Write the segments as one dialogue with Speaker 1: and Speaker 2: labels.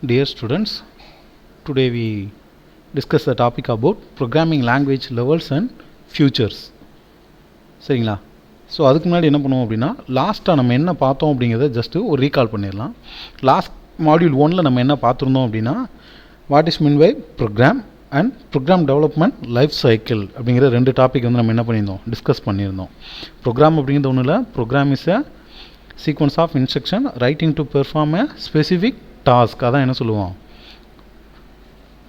Speaker 1: Dear students, today we discuss the topic about programming language levels and futures. சரிங்களா? So அதுக்கு முன்னாடி என்ன பண்ணுவோம் அப்படின்னா லாஸ்ட்டாக நம்ம என்ன பார்த்தோம் அப்படிங்கிறத ஜஸ்ட்டு ஒரு ரீகால் பண்ணிடலாம். லாஸ்ட் மாடியூல் 1ல் நம்ம என்ன பார்த்துருந்தோம் அப்படின்னா what is mean by program and program development life cycle அப்படிங்கிற ரெண்டு டாபிக் வந்து நம்ம என்ன பண்ணியிருந்தோம், டிஸ்கஸ் பண்ணியிருந்தோம். ப்ரோக்ராம் அப்படிங்கிறது ஒன்றும் இல்லை, program is a sequence of instruction writing to perform a specific task. அதான் என்ன சொல்லுவோம்,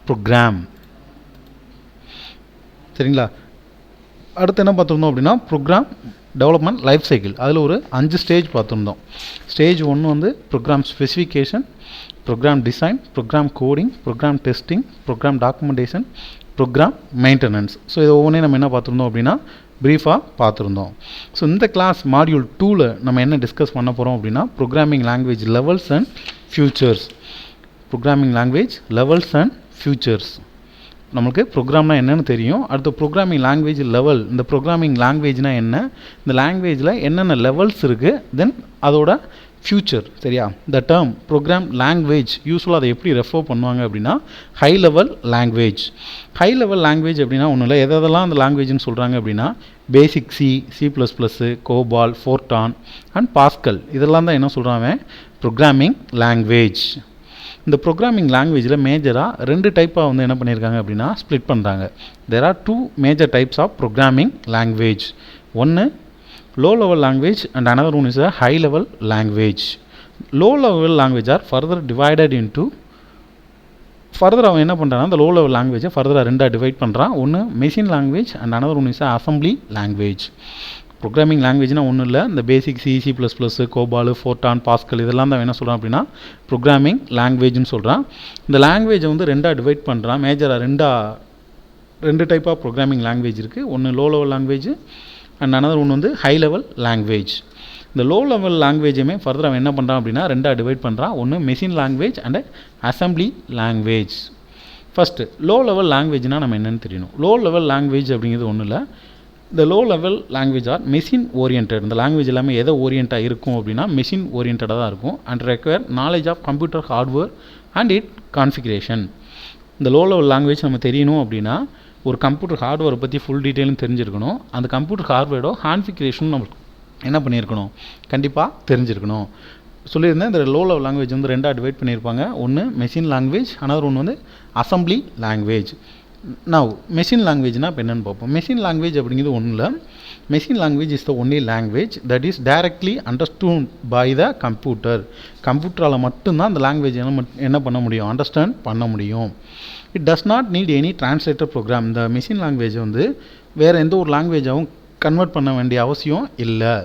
Speaker 1: ப்ரோக்ராம். சரிங்களா? அடுத்து என்ன பார்த்துருந்தோம் அப்படின்னா ப்ரோக்ராம் டெவலப்மெண்ட் லைஃப் சைக்கிள். அதில் ஒரு 5 ஸ்டேஜ் பார்த்துருந்தோம். ஸ்டேஜ் 1 வந்து program specification, program design, program coding, program testing, program documentation, program maintenance. So இதை ஒவ்வொன்றே நம்ம என்ன பார்த்துருந்தோம் அப்படின்னா ப்ரீஃபாக பார்த்துருந்தோம். ஸோ இந்த கிளாஸ் மாடியூல் 2ல் நம்ம என்ன டிஸ்கஸ் பண்ண போகிறோம் அப்படின்னா programming language levels and features. Programming language levels and features. நம்மளுக்கு ப்ரோக்ராம்னா என்னென்னு தெரியும். அடுத்து ப்ரோக்ராமிங் லாங்குவேஜ் லெவல், இந்த ப்ரோக்ராமிங் லாங்குவேஜ்னால் என்ன, இந்த லாங்குவேஜில் என்னென்ன லெவல்ஸ் இருக்குது, தென் அதோட ஃபியூச்சர். சரியா? த டேர்ம் ப்ரோக்ராம் லாங்குவேஜ் யூஸ்வலாக அதை எப்படி ரெஃபர் பண்ணுவாங்க அப்படின்னா high level language. High level language அப்படின்னா ஒன்றும் இல்லை, எதெல்லாம் அந்த லாங்குவேஜ்னு சொல்கிறாங்க அப்படின்னா BASIC C, C++, COBOL, Fortran and Pascal, இதெல்லாம் தான் என்ன சொல்கிறாங்க ப்ரோக்ராமிங் லாங்குவேஜ். இந்த ப்ரோக்ராமிங் லாங்குவேஜில் மேஜராக 2 டைப்பாக வந்து என்ன பண்ணியிருக்காங்க அப்படின்னா ஸ்ப்ளிட் பண்ணுறாங்க. There are 2 major types of programming language. ஒன்று low level language and another one is a high level language. Low level language are further divided into further அவன் என்ன பண்ணுறான்னா அந்த லோ லெவல் லாங்குவேஜை ஃபர்தராக 2ஆக டிவைட் பண்ணுறான். ஒன்று machine language and another one is a assembly language. Programming லாங்குவேஜ்னால் ஒன்றும் இல்லை, இந்த BASIC C, C++, COBOL, Fortran, Pascal இதெல்லாம் தான் என்ன சொல்கிறான் அப்படின்னா ப்ரோக்ராமிங் லாங்குவேஜ்னு சொல்கிறான். இந்த லாங்குவேஜை வந்து 2ஆக டிவைட் பண்ணுறான். மேஜராக 2 டைப் ஆஃப் ப்ரோக்ராமிங் லாங்குவேஜ் இருக்குது. ஒன்று low level language and another ஒன்று வந்து ஹை லெவல் லாங்குவேஜ். இந்த லோ லெவல் லாங்குவேஜுமே ஃபர்தர் அவன் என்ன பண்ணுறான் அப்படின்னா 2ஆக டிவைட் பண்ணுறான். ஒன்று machine language and assembly language. First low level லாங்குவேஜ்னால் நம்ம என்னென்னு தெரியணும். லோ லெவல் லாங்குவேஜ் அப்படிங்கிறது ஒன்றும் இல்லை, இந்த low level language are machine orient. இந்த லாங்குவேஜ் எல்லாமே எதை ஓரியண்ட்டாக இருக்கும் அப்படின்னா மெஷின் ஓரியன்டாக தான் இருக்கும். And require knowledge of computer hardware and it configuration. இந்த லோ லெவல் லாங்குவேஜ் நம்ம தெரியணும் அப்படின்னா ஒரு கம்ப்யூட்டர் ஹார்ட்வேரை பற்றி ஃபுல் டீட்டெயிலும் தெரிஞ்சிருக்கணும். அந்த கம்ப்யூட்டர் ஹார்ட்வேரோட கான்ஃபிகரேஷன் நம்ம என்ன பண்ணியிருக்கணும், கண்டிப்பாக தெரிஞ்சிருக்கணும். சொல்லியிருந்தேன் இந்த லோ லெவல் லாங்குவேஜ் வந்து 2ஆக டிவைட் பண்ணியிருப்பாங்க. ஒன்று மெஷின் லாங்குவேஜ், another ஒன்று வந்து அசம்பிளி லாங்குவேஜ். நவ் மெஷின் லாங்குவேஜ்னால் இப்போ என்னென்னு பார்ப்போம். மெஷின் லாங்குவேஜ் அப்படிங்கிறது ஒன்றும் இல்லை, machine language is the only language that is directly understood by the computer. கம்ப்யூட்டரால் மட்டும்தான் அந்த லாங்குவேஜ் என்ன பண்ண முடியும், அண்டர்ஸ்டாண்ட் பண்ண முடியும். It does not need any translator program. இந்த மெஷின் லாங்குவேஜை வந்து வேறு எந்த ஒரு லாங்குவேஜாகவும் கன்வெர்ட் பண்ண வேண்டிய அவசியம் இல்லை.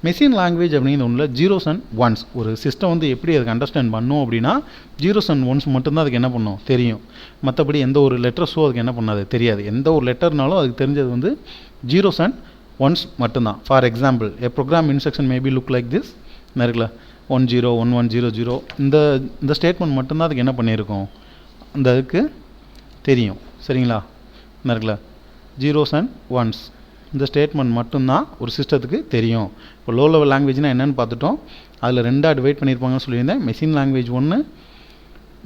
Speaker 1: மெஷின் லாங்குவேஜ் அப்படிங்கிறது ஒன்றில் ஜீரோஸ் அண்ட் ஒன்ஸ். ஒரு சிஸ்டம் வந்து எப்படி அதுக்கு அண்டர்ஸ்டாண்ட் பண்ணும் அப்படின்னா ஜீரோஸ் அண்ட் ஒன்ஸ் மட்டும்தான் அதுக்கு என்ன பண்ணும் தெரியும். மற்றபடி எந்த ஒரு லெட்டர்ஸோ அதுக்கு என்ன பண்ணாது தெரியாது. எந்த ஒரு லெட்டர்னாலும் அதுக்கு தெரிஞ்சது வந்து ஜீரோஸ் அண்ட் ஒன்ஸ் மட்டும்தான். For example a program instruction maybe look like this. இருக்குல்ல 101100 இந்த ஸ்டேட்மெண்ட் மட்டும்தான் அதுக்கு என்ன பண்ணியிருக்கோம், அந்த அதுக்கு தெரியும். சரிங்களா? இருக்குல்ல ஜீரோஸ் அண்ட் ஒன்ஸ் இந்த ஸ்டேட்மெண்ட் மட்டும்தான் ஒரு சிஸ்டத்துக்கு தெரியும். இப்போ லோ லெவல் லாங்குவேஜ்னால் என்னென்னு பார்த்துட்டோம். அதில் 2ஆக டிவைட் பண்ணியிருப்பாங்கன்னு சொல்லியிருந்தேன். மெஷின் லாங்குவேஜ் ஒன்று,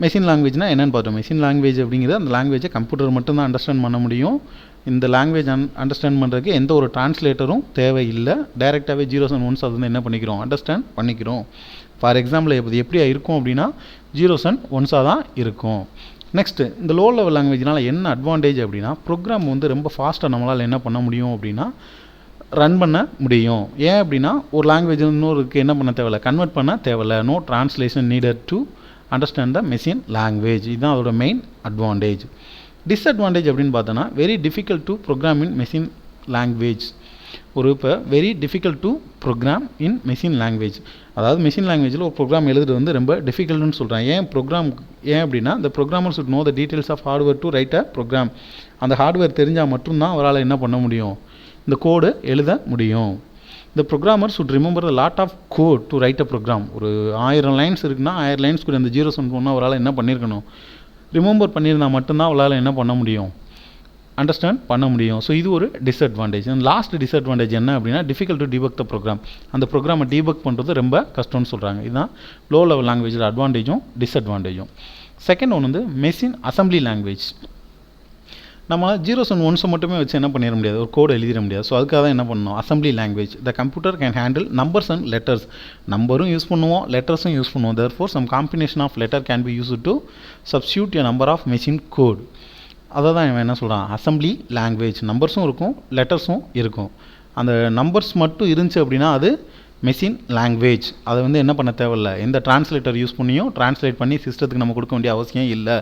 Speaker 1: மெஷின் லாங்குவேஜ்னால் என்னென்னு பார்த்தோம். மெஷின் லாங்குவேஜ் அப்படிங்கிறது அந்த லாங்குவேஜை கம்ப்யூட்டர் மட்டும்தான் அண்டர்ஸ்டாண்ட் பண்ண முடியும். இந்த லாங்குவேஜ் அண்டர்ஸ்டாண்ட் பண்ணுறதுக்கு எந்த ஒரு டிரான்ஸ்லேட்டரும் தேவையில்லை. டைரெக்டாகவே ஜீரோஸ் அண்ட் ஒன்ஸ் அது வந்து என்ன பண்ணிக்கிறோம், அண்டர்ஸ்டாண்ட் பண்ணிக்கிறோம். ஃபார் எக்ஸாம்பிள் இது எப்படி இருக்கும் அப்படின்னா ஜீரோஸ் அண்ட் ஒன்ஸாக தான் இருக்கும். நெக்ஸ்ட்டு இந்த லோ லெவல் லாங்குவேஜ்னால் என்ன அட்வான்டேஜ் அப்படின்னா ப்ரோக்ராம் வந்து ரொம்ப ஃபாஸ்ட்டாக நம்மளால் என்ன பண்ண முடியும் அப்படின்னா ரன் பண்ண முடியும். ஏன் அப்படின்னா ஒரு லாங்குவேஜ் இன்னொருக்கு என்ன பண்ண தேவையில்ல, கன்வெர்ட் பண்ண தேவையில்ல. No translation needed to understand the machine language. இதுதான் அதோட மெயின் அட்வான்டேஜ். டிஸ்அட்வான்டேஜ் அப்படின்னு பார்த்தோன்னா very difficult to program in machine language. இப்போ very difficult to program in machine language. அதாவது மெஷின் லாங்குவேஜில் ஒரு ப்ரோக்ராம் எழுதுறது வந்து ரொம்ப டிஃபிகல்ட்னு சொல்கிறேன். ஏன் அப்படின்னா the programmer should know the details of hardware to write a program. அந்த ஹார்ட்வேர் தெரிஞ்சால் மட்டும்தான் அவரால் என்ன பண்ண முடியும், இந்த கோடு எழுத முடியும். The programmer should remember a lot of code to write a program. ஒரு 1000 லைன்ஸ் இருக்குன்னா 1000 லைன்ஸ் கூட இந்த ஜீரோஸ் ஒன்று அவரால் என்ன பண்ணியிருக்கணும், ரிமெம்பர் பண்ணியிருந்தால் மட்டும்தான் அவரால் என்ன பண்ண முடியும், அண்டர்ஸ்டாண்ட் பண்ண முடியும். ஸோ இது ஒரு டிஸ்அட்வான்டேஜ். லாஸ்ட் டிஸ்அட்வான்டேஜ் என்ன அப்படின்னா difficult to debug the program. அந்த ப்ரோக்ராமை டீபக் பண்ணுறது ரொம்ப கஷ்டம்னு சொல்கிறாங்க. இதுதான் லோ லெவல் லாங்குவேஜில் அட்வான்டேஜும் டிஸ்அட்வான்டேஜும். செகண்ட் ஒன்று வந்து மெஷின் அசம்பிளி லாங்குவேஜ். நம்ம ஜீரோஸ் அண்ட் ஒன்ஸை மட்டுமே வச்சு என்ன பண்ணிட முடியாது, ஒரு கோடு எழுதிட முடியாது. ஸோ அதுக்காக தான் என்ன பண்ணணும், assembly language. The computer can handle numbers and letters. நம்பரும் யூஸ் பண்ணுவோம், லெட்டர்ஸும் யூஸ் பண்ணுவோம். Therefore some combination of letter can be used to substitute a number of machine code. அதை தான் இவன் என்ன சொல்கிறான், அசம்பிளி லாங்குவேஜ். நம்பர்ஸும் இருக்கும், லெட்டர்ஸும் இருக்கும். அந்த நம்பர்ஸ் மட்டும் இருந்துச்சு அப்படின்னா அது மெஷின் லாங்குவேஜ். அதை வந்து என்ன பண்ண தேவையில்ல, எந்த டிரான்ஸ்லேட்டர் யூஸ் பண்ணியும் ட்ரான்ஸ்லேட் பண்ணி சிஸ்டத்துக்கு நம்ம கொடுக்க வேண்டிய அவசியம் இல்லை.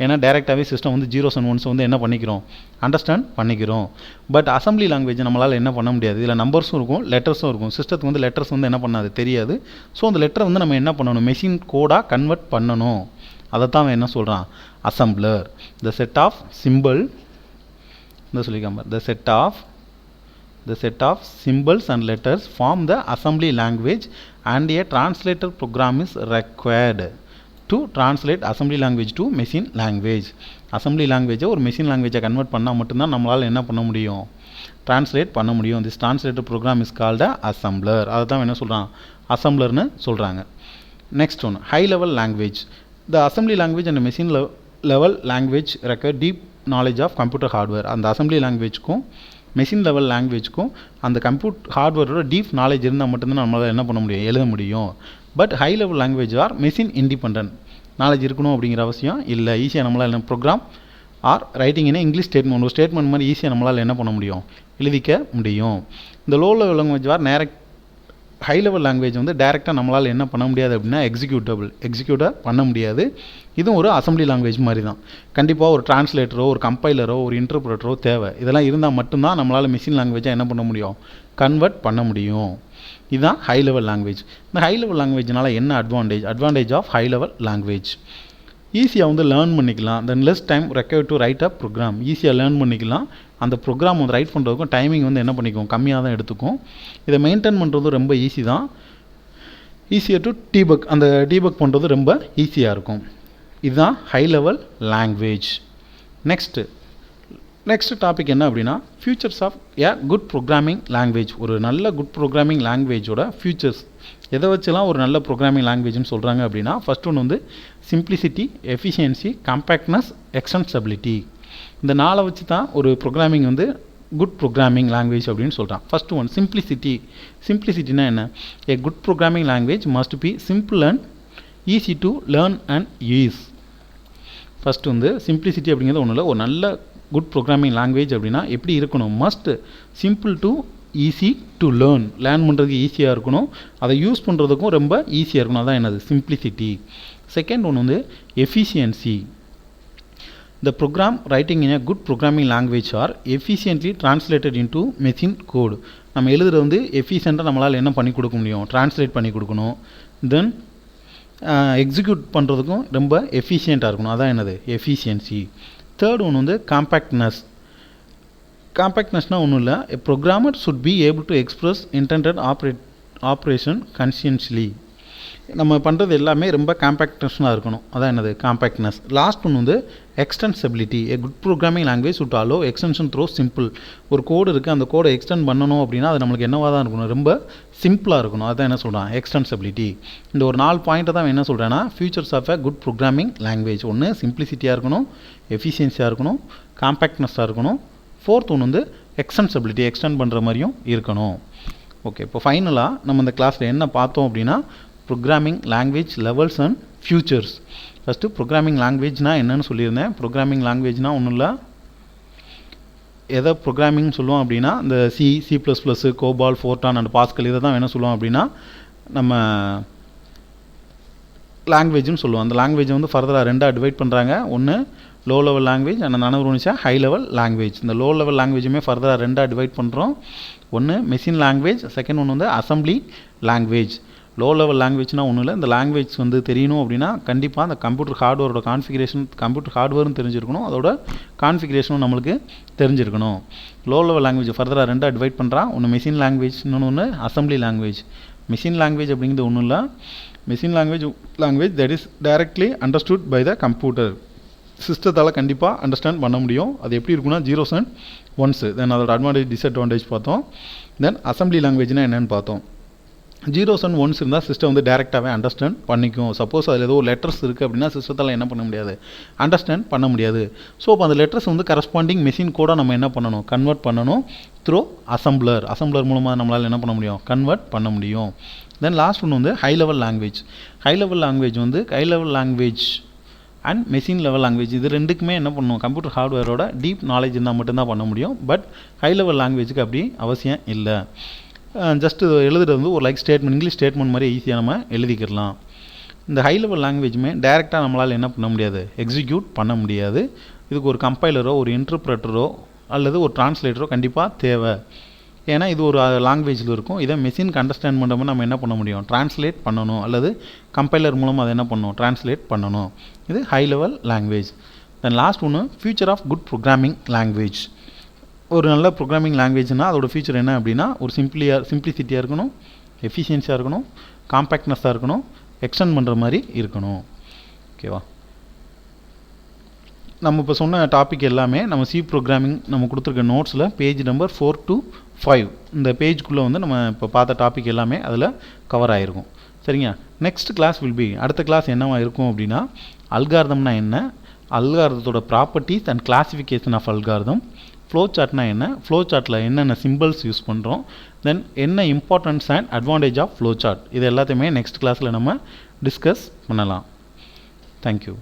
Speaker 1: ஏன்னா டேரெக்டாகவே சிஸ்டம் வந்து ஜீரோஸ் அண்ட் ஒன்ஸ் வந்து என்ன பண்ணிக்கிறோம், அண்டர்ஸ்டாண்ட் பண்ணிக்கிறோம். பட் அசம்பிளி லாங்குவேஜ் நம்மளால் என்ன பண்ண முடியாது. இதில் நம்பர்ஸும் இருக்கும், லெட்டர்ஸும் இருக்கும். சிஸ்டத்துக்கு வந்து லெட்டர்ஸ் வந்து என்ன பண்ணாது, தெரியாது. ஸோ அந்த லெட்டரை வந்து நம்ம என்ன பண்ணணும், மெஷின் கோடாக கன்வெர்ட் பண்ணணும். அதை தான் அவன் என்ன சொல்கிறான், assembler. The set of symbol, இந்த சொல்லிக்காம the set of symbols and letters form the assembly language and a translator program is required to translate assembly language to machine language. assembly language ஒரு machine language convert பண்ணால் மட்டும்தான் நம்மளால் என்ன பண்ண முடியும், translate பண்ண முடியும். this translator program is called a assembler. அதை தான் என்ன சொல்கிறான், அசம்பிளர்னு சொல்கிறாங்க. நெக்ஸ்ட் ஒன்று high level language. the assembly language and machine level language require deep knowledge of computer hardware. அந்த assembly languageக்கும் மெஷின் லெவல் லாங்குவேஜ்க்கும் அந்த ஹார்ட்வேரோட டீப் நாலேஜ் இருந்தால் மட்டும்தான் நம்மளால் என்ன பண்ண முடியும், எழுத முடியும். But high level language are machine independent. Knowledge இருக்கணும் அப்படிங்கிற அவசியம் இல்லை. ஈஸியாக நம்மளால் என்ன ப்ரோக்ராம் ஆர் ரைட்டிங் என்ன இங்கிலீஷ் ஸ்டேட்மெண்ட், ஒரு ஸ்டேட்மெண்ட் மாதிரி ஈஸியாக நம்மளால் என்ன பண்ண முடியும், எழுதிக்க முடியும். இந்த low level language or high level language வந்து டேரெக்டாக நம்மளால் என்ன பண்ண முடியாது அப்படின்னா எக்ஸிக்யூட்டாக பண்ண முடியாது. இதுவும் ஒரு அசம்பிளி லாங்குவேஜ் மாதிரி தான். கண்டிப்பாக ஒரு டிரான்ஸ்லேட்டரோ, ஒரு கம்பைலரோ, ஒரு இன்டர்பிரேட்டரோ தேவை. இதெல்லாம் இருந்தால் மட்டும்தான் நம்மளால் மிஷின் லாங்குவேஜாக என்ன பண்ண முடியும், கன்வெர்ட் பண்ண முடியும். இதுதான் ஹை லெவல் லாங்குவேஜ். இந்த ஹை லெவல் லாங்குவேஜ்னால என்ன advantage of high level language, ஈஸியாக வந்து லேர்ன் பண்ணிக்கலாம். Then less time required to write a program. ஈஸியாக லேர்ன் பண்ணிக்கலாம். அந்த ப்ரோக்ராம் வந்து ரைட் பண்ணுறதுக்கும் டைமிங் வந்து என்ன பண்ணிக்கும், கம்மியாக தான் எடுத்துக்கும். இதை மெயின்டைன் பண்ணுறது ரொம்ப ஈஸி தான். ஈஸியாக டு டீபக், அந்த டீபக் பண்ணுறது ரொம்ப ஈஸியாக இருக்கும். இதுதான் high level language. Next topic என்ன அப்படின்னா features of a good programming language. ஒரு நல்ல குட் ப்ரோக்ராமிங் லாங்குவேஜோட ஃபியூச்சர்ஸ் எதை வச்சுலாம் ஒரு நல்ல ப்ரோக்ராமிங் லாங்குவேஜ்னு சொல்கிறாங்க அப்படின்னா ஃபர்ஸ்ட் ஒன்று வந்து சிம்பிளிசிட்டி, எஃபிஷியன்சி, காம்பேக்ட்னஸ், எக்ஸ்டென்சிபிலிட்டி. இந்த நாளை வச்சு தான் ஒரு ப்ரோக்ராமிங் வந்து குட் ப்ரோக்ராமிங் லாங்குவேஜ் அப்படின்னு சொல்கிறான். ஃபர்ஸ்ட் ஒன் சிம்பிளிசிட்டினா என்ன, ஏ good programming language must be simple and easy to learn and use. First வந்து சிம்பிளிசிட்டி அப்படிங்கிறது ஒன்றும் இல்லை, ஒரு நல்ல குட் ப்ரோக்ராமிங் லாங்குவேஜ் அப்படின்னா எப்படி இருக்கணும், must simple to easy to learn பண்ணுறதுக்கு ஈஸியாக இருக்கணும், அதை யூஸ் பண்ணுறதுக்கும் ரொம்ப ஈஸியாக இருக்கணும். அதான் என்னது சிம்பிளிசிட்டி. செகண்ட் ஒன்று வந்து efficiency. The program writing in a good programming language are efficiently translated into machine code. நம்ம எழுதுறது வந்து எஃபிஷியண்ட்டாக நம்மளால் என்ன பண்ணி கொடுக்க முடியும், டிரான்ஸ்லேட் பண்ணி கொடுக்கணும். தென் எக்ஸிக்யூட் பண்ணுறதுக்கும் ரொம்ப எஃபிஷியண்ட்டாக இருக்கணும். அதான் என்னது எஃபிஷியன்சி. தேர்ட் ஒன்று வந்து காம்பேக்ட்னஸ்னால் ஒன்றும் இல்லை, a programmer should be able to express intended operation concisely. நம்ம பண்ணுறது எல்லாமே ரொம்ப காம்பேக்ட்னஸ்னாக இருக்கணும். அதான் என்னது காம்பேக்ட்னஸ். லாஸ்ட் ஒன்று வந்து extensibility. A good programming language should allow extension through simple. ஒரு கோடு இருக்குது, அந்த கோடை எக்ஸ்டெண்ட் பண்ணணும் அப்படின்னா அது நம்மளுக்கு என்னவாக தான் இருக்கணும், ரொம்ப சிம்பிளாக இருக்கணும். அதான் என்ன சொல்கிறான் எக்ஸ்டென்சிபிலிட்டி. இந்த ஒரு 4 பாயிண்ட்டை தான் என்ன சொல்கிறேன்னா features of a good programming language. ஒன்று சிம்பிளிசிட்டியாக இருக்கணும், எஃபிஷியன்சியாக இருக்கணும், காம்பேக்ட்னஸாக இருக்கணும். ஃபோர்த் ஒன்று வந்து எக்ஸ்டென்சிபிலிட்டி, எக்ஸ்டெண்ட் பண்ணுற மாதிரியும் இருக்கணும். ஓகே, இப்போ ஃபைனலாக நம்ம இந்த கிளாஸில் என்ன பார்த்தோம் அப்படின்னா programming language levels and features. First programming லாங்குவேஜ்னா என்னன்னு சொல்லியிருந்தேன். ப்ரோக்ராமிங் லாங்குவேஜ்னால் ஒன்றும் இல்லை, எதை ப்ரோக்ராமிங் சொல்லுவோம் அப்படின்னா இந்த C++, COBOL, Fortran and pascal இதை தான் என்ன சொல்லுவோம் அப்படின்னா நம்ம லாங்குவேஜ்னு சொல்லுவோம். அந்த லாங்குவேஜை வந்து ஃபர்தராக ரெண்டாக டிவைட் பண்ணுறாங்க. ஒன்று லோ லெவல் லாங்குவேஜ் அண்ட் நனவருணிச்சா ஹை லெவல் லாங்குவேஜ். இந்த லோ லெவல் லாங்குவேஜுமே ஃபர்தராக ரெண்டாக டிவைட் பண்ணுறோம். ஒன்று மெஷின் லாங்குவேஜ், செகண்ட் ஒன்று வந்து அசம்பிளி லாங்குவேஜ். லோ லெவல் லாங்குவேஜ்னா ஒன்றும் இல்லை, இந்த லாங்குவேஜ் வந்து தெரியணும் அப்படின்னா கண்டிப்பாக அந்த கம்ப்யூட்டர் ஹார்ட்வேரோட கான்ஃபிகரேஷன், கம்ப்யூட்டர் ஹார்ட்வேரும் தெரிஞ்சிருக்கணும், அதோட கான்ஃபிகரேஷனும் நம்மளுக்கு தெரிஞ்சிருக்கணும். லோ லெவல் லாங்குவேஜ் ஃபர்தராக ரெண்டாக டிவைட் பண்ணுறான். ஒன்று மெஷின் லாங்குவேஜ், இன்னொன்று அசம்பிளி லாங்குவேஜ். மெஷின் லாங்குவேஜ் அப்படிங்கிறது ஒன்றும் இல்லை, machine language that is directly understood by the computer. சிஸ்டத்தால் கண்டிப்பாக அண்டர்ஸ்டாண்ட் பண்ண முடியும். அது எப்படி இருக்குன்னா ஜீரோஸ் அண்ட் ஒன்ஸு. தென் அதோட அட்வான்டேஜ் டிஸ்அட்வான்டேஜ் பார்த்தோம். தென் அசம்பிளி லாங்குவேஜ்னா என்னென்னு பார்த்தோம். ஜீரோஸ் அண்ட் ஒன்ஸ் இருந்தால் சிஸ்டம் வந்து டேரெக்டாகவே அண்டர்ஸ்டாண்ட் பண்ணிக்கும். சப்போஸ் அதில் ஏதோ லெட்டர்ஸ் இருக்குது அப்படின்னா சிஸ்டத்தால் என்ன பண்ண முடியாது, அண்டர்ஸ்டாண்ட் பண்ண முடியாது. ஸோ அப்போ அந்த லெட்டர்ஸ் வந்து கரஸ்பாண்டிங் மெஷின் கூட நம்ம என்ன பண்ணணும், கன்வெர்ட் பண்ணணும் த்ரூ அசம்பிளர் மூலமாக நம்மளால் என்ன பண்ண முடியும், கன்வெர்ட் பண்ண முடியும். தென் லாஸ்ட் ஒன்று வந்து high level language. High level language and machine level language, இது ரெண்டுக்குமே என்ன பண்ணணும், கம்ப்யூட்டர் ஹார்ட்வேரோட டீப் நாலேஜ் இருந்தால் மட்டும்தான் பண்ண முடியும். பட் ஹை லெவல் லாங்குவேஜுக்கு அப்படி அவசியம் இல்லை. ஜஸ்ட் எழுதுறது வந்து ஒரு ஸ்டேட்மெண்ட், இங்கிலீஷ் ஸ்டேட்மெண்ட் மாதிரி ஈஸியாக நம்ம எழுதிக்கிடலாம். இந்த ஹை லெவல் லாங்குவேஜுமே டேரெக்டாக நம்மளால் என்ன பண்ண முடியாது, எக்ஸிக்யூட் பண்ண முடியாது. இதுக்கு ஒரு கம்பைலரோ ஒரு இன்டர்பிரட்டரோ அல்லது ஒரு டிரான்ஸ்லேட்டரோ கண்டிப்பாக தேவை. ஏன்னா இது ஒரு லாங்குவேஜில் இருக்கும். இதை மெஷினுக்கு அண்டர்ஸ்டாண்ட் பண்ணுற மாதிரி நம்ம என்ன பண்ண முடியும், டிரான்ஸ்லேட் பண்ணணும், அல்லது கம்பைலர் மூலமாக அதை என்ன பண்ணணும், டிரான்ஸ்லேட் பண்ணணும். இது high level language. Then last ஒன்று feature of good programming language. ஒரு நல்ல ப்ரோக்ராமிங் லாங்குவேஜ்னால் அதோட ஃபியூச்சர் என்ன அப்படின்னா, ஒரு சிம்பிளிசிட்டியாக இருக்கணும், எஃபிஷியன்சியாக இருக்கணும், காம்பேக்ட்னஸாக இருக்கணும், எக்ஸ்டெண்ட் பண்ணுற மாதிரி இருக்கணும். ஓகேவா? நம்ம இப்போ சொன்ன டாபிக் எல்லாமே நம்ம சி ப்ரோக்ராமிங் நம்ம கொடுத்துருக்க நோட்ஸில் பேஜ் நம்பர் 4 to 5 இந்த பேஜ்குள்ளே வந்து நம்ம இப்போ பார்த்த டாபிக் எல்லாமே அதில் கவர் ஆகிருக்கும். சரிங்க. நெக்ஸ்ட் கிளாஸ் வில் பி, அடுத்த கிளாஸ் என்னவா இருக்கும் அப்படின்னா, அல்காரிதம்னா என்ன, அல்காரிதத்தோட properties and classification of algorithm, flow சார்ட்னா என்ன, ஃப்ளோ சார்ட்டில் என்னென்ன சிம்பிள்ஸ் யூஸ் பண்ணுறோம், தென் என்ன importance and advantage of flow chart, இது எல்லாத்தையுமே நெக்ஸ்ட் கிளாஸில் நம்ம டிஸ்கஸ் பண்ணலாம். தேங்க்யூ.